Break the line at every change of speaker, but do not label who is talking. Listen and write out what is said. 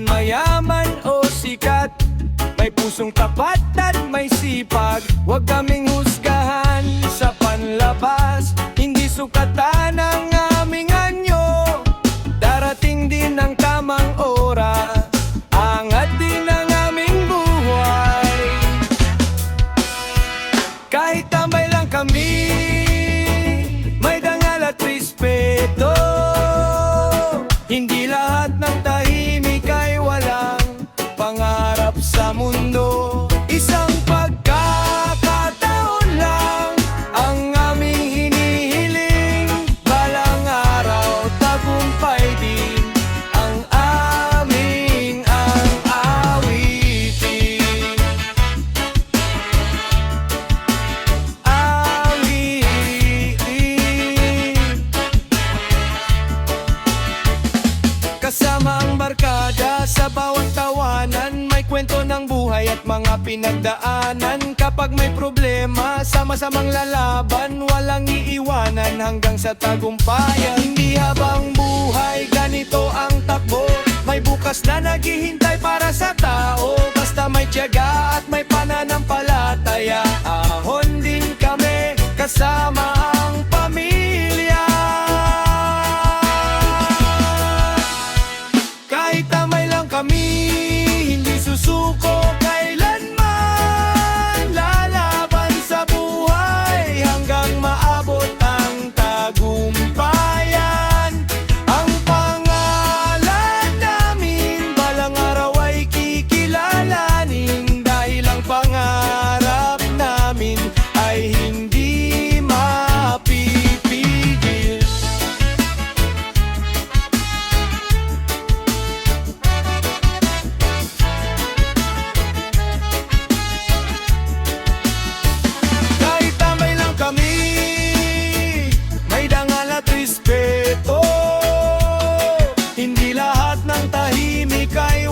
man mayaman o sikat, may pusong tapat at may sipag. Huwag kaming husgahan sa panlabas, hindi sukatan ang aming anyo. Darating din ang tamang oras, angat din ang aming buhay. Kahit tambay lang kami, may dangal at respeto. Hindi lahat ng tahimik ay walang pangarap sa mundo. Isang pagkakataon lang ang aming hinihiling, balang araw tagumpay din ang awitin. Kasama ang barkada sa bawat tawanan, may kwento ng buhay at mga pinagdaanan. Kapag may problema, sama-samang lalaban, walang iiwanan hanggang sa tagumpayan. Hindi habang buhay ganito ang takbo, may bukas na naghihintay para sa tao. Basta may tiyaga at may pananampalataya, ahon din kami kasama ang pamilya. Kahit tamay lang kami, hindi susuko kailanman. Lalaban sa buhay hanggang maabot ang tagumpayan. Ang pangalan namin balang araw ay kikilalanin, dahil ang pangarap namin ay hindi mapipigil. Kahit tambay lang kami, may dangal at respeto. Hindi lahat ng tahimik ay